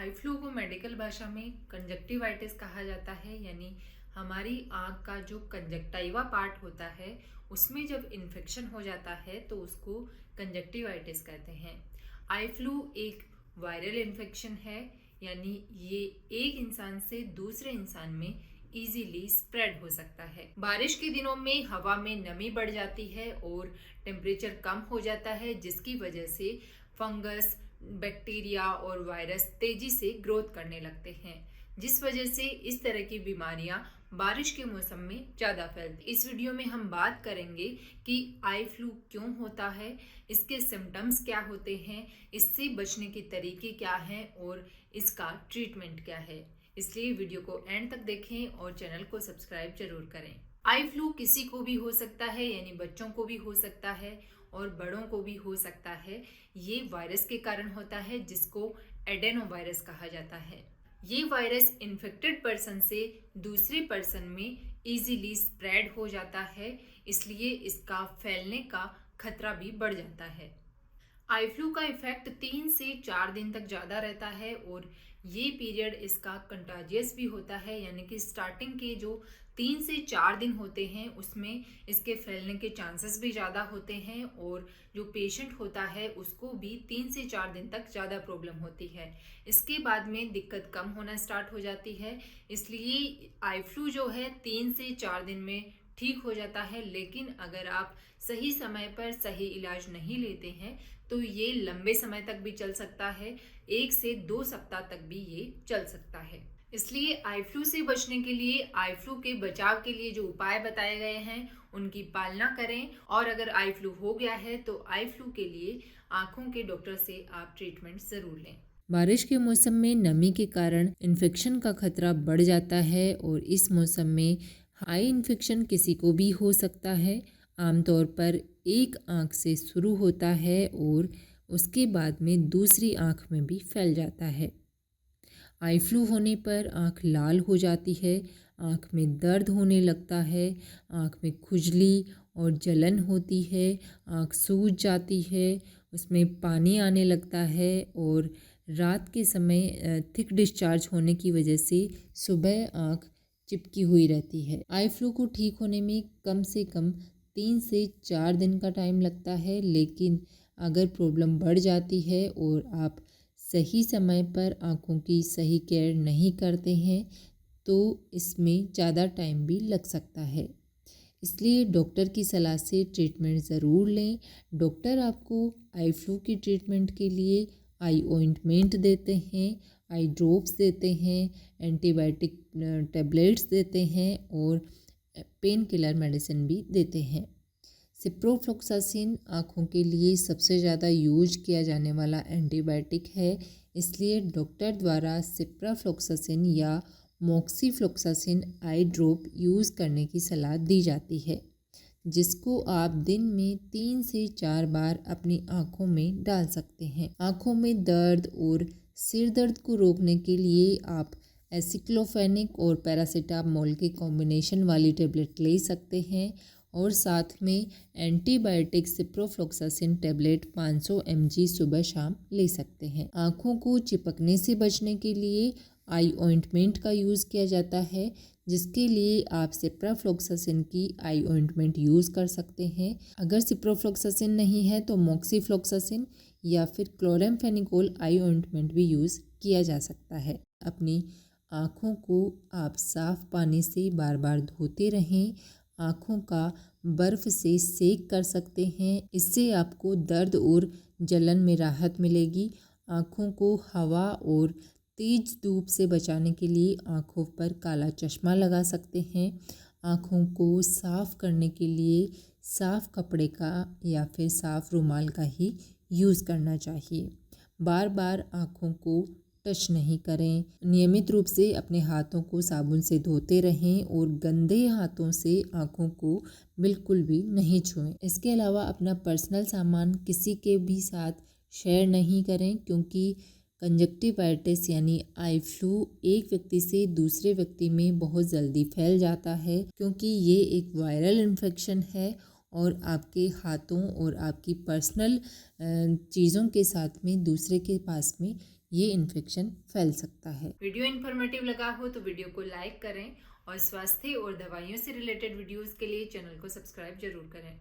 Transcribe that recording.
Eye flu को medical भाषा में कंजक्टिवाइटिस कहा जाता है। यानी हमारी आँख का जो कंजक्टाइवा पार्ट होता है उसमें जब इन्फेक्शन हो जाता है तो उसको कंजक्टिवाइटिस कहते हैं। आई फ्लू एक वायरल इन्फेक्शन है, यानी ये एक इंसान से दूसरे इंसान में इजीली स्प्रेड हो सकता है। बारिश के दिनों में हवा में नमी बढ़ जाती है और टेम्परेचर कम हो जाता है, जिसकी वजह से फंगस, बैक्टीरिया और वायरस तेजी से ग्रोथ करने लगते हैं, जिस वजह से इस तरह की बीमारियां बारिश के मौसम में ज़्यादा फैलती। इस वीडियो में हम बात करेंगे कि आई फ्लू क्यों होता है, इसके सिम्टम्स क्या होते हैं, इससे बचने के तरीके क्या हैं और इसका ट्रीटमेंट क्या है। इसलिए वीडियो को एंड तक देखें और चैनल को सब्सक्राइब जरूर करें। आई फ्लू किसी को भी हो सकता है, यानी बच्चों को भी हो सकता है और बड़ों को भी हो सकता है। ये वायरस के कारण होता है जिसको एडेनो वायरस कहा जाता है। ये वायरस इन्फेक्टेड पर्सन से दूसरे पर्सन में इजीली स्प्रेड हो जाता है, इसलिए इसका फैलने का खतरा भी बढ़ जाता है। आई फ्लू का इफेक्ट 3 से 4 दिन तक ज़्यादा रहता है और ये पीरियड इसका कंटाजियस भी होता है, यानी कि स्टार्टिंग के जो 3 से 4 दिन होते हैं उसमें इसके फैलने के चांसेस भी ज़्यादा होते हैं और जो पेशेंट होता है उसको भी 3 से 4 दिन तक ज़्यादा प्रॉब्लम होती है। इसके बाद में दिक्कत कम होना स्टार्ट हो जाती है। इसलिए आई फ्लू जो है 3 से 4 दिन में ठीक हो जाता है, लेकिन अगर आप सही समय पर सही इलाज नहीं लेते हैं तो ये लंबे समय तक भी चल सकता है, 1 से 2 सप्ताह तक भी ये चल सकता है। इसलिए आई फ्लू से बचने के लिए, आई फ्लू के बचाव के लिए जो उपाय बताए गए हैं उनकी पालना करें। और अगर आई फ्लू हो गया है तो आई फ्लू के लिए आंखों के डॉक्टर से आप ट्रीटमेंट जरूर लें। बारिश के मौसम में नमी के कारण इन्फेक्शन का खतरा बढ़ जाता है और इस मौसम में हाई इन्फेक्शन किसी को भी हो सकता है। आमतौर पर एक आंख से शुरू होता है और उसके बाद में दूसरी आंख में भी फैल जाता है। आई फ्लू होने पर आंख लाल हो जाती है, आंख में दर्द होने लगता है, आंख में खुजली और जलन होती है, आंख सूज जाती है, उसमें पानी आने लगता है और रात के समय थिक डिस्चार्ज होने की वजह से सुबह आंख चिपकी हुई रहती है। आई फ्लू को ठीक होने में कम से कम 3 से 4 दिन का टाइम लगता है, लेकिन अगर प्रॉब्लम बढ़ जाती है और आप सही समय पर आँखों की सही केयर नहीं करते हैं तो इसमें ज़्यादा टाइम भी लग सकता है। इसलिए डॉक्टर की सलाह से ट्रीटमेंट ज़रूर लें। डॉक्टर आपको आई फ्लू की ट्रीटमेंट के लिए आई ऑइंटमेंट देते हैं, आई ड्रॉप्स देते हैं, एंटीबायोटिक टेबलेट्स देते हैं और पेन किलर मेडिसिन भी देते हैं। सिप्रोफ्लोक्सासिन आँखों के लिए सबसे ज़्यादा यूज किया जाने वाला एंटीबायोटिक है, इसलिए डॉक्टर द्वारा सिप्रोफ्लोक्सासिन या मोक्सीफ्लोक्सासिन आई ड्रॉप यूज़ करने की सलाह दी जाती है, जिसको आप दिन में 3 से 4 बार अपनी आँखों में डाल सकते हैं। आँखों में दर्द और सिर दर्द को रोकने के लिए आप एसिक्लोफेनिक और पैरासीटामोल के कॉम्बिनेशन वाली टेबलेट ले सकते हैं और साथ में एंटीबायोटिक सिप्रोफ्लोक्सासिन टेबलेट 500 mg सुबह शाम ले सकते हैं। आँखों को चिपकने से बचने के लिए आई ऑइंटमेंट का यूज़ किया जाता है, जिसके लिए आप सिप्रोफ्लोक्सासिन की आई ऑइंटमेंट यूज़ कर सकते हैं। अगर सिप्रोफ्लोक्सासिन नहीं है तो मोक्सीफ्लोक्सासिन या फिर क्लोरामफेनिकोल आई ऑइंटमेंट भी यूज़ किया जा सकता है। अपनी आँखों को आप साफ़ पानी से बार बार धोते रहें। आँखों का बर्फ़ से सेक कर सकते हैं, इससे आपको दर्द और जलन में राहत मिलेगी। आँखों को हवा और तेज़ धूप से बचाने के लिए आँखों पर काला चश्मा लगा सकते हैं। आँखों को साफ़ करने के लिए साफ़ कपड़े का या फिर साफ़ रुमाल का ही यूज़ करना चाहिए। बार बार आँखों को टच नहीं करें। नियमित रूप से अपने हाथों को साबुन से धोते रहें और गंदे हाथों से आँखों को बिल्कुल भी नहीं छुएं। इसके अलावा अपना पर्सनल सामान किसी के भी साथ शेयर नहीं करें, क्योंकि कंजक्टिवाइटिस यानी आई फ्लू एक व्यक्ति से दूसरे व्यक्ति में बहुत जल्दी फैल जाता है, क्योंकि ये एक वायरल इन्फेक्शन है और आपके हाथों और आपकी पर्सनल चीज़ों के साथ में दूसरे के पास में ये इन्फेक्शन फैल सकता है। वीडियो इन्फॉर्मेटिव लगा हो तो वीडियो को लाइक करें और स्वास्थ्य और दवाइयों से रिलेटेड वीडियोस के लिए चैनल को सब्सक्राइब जरूर करें।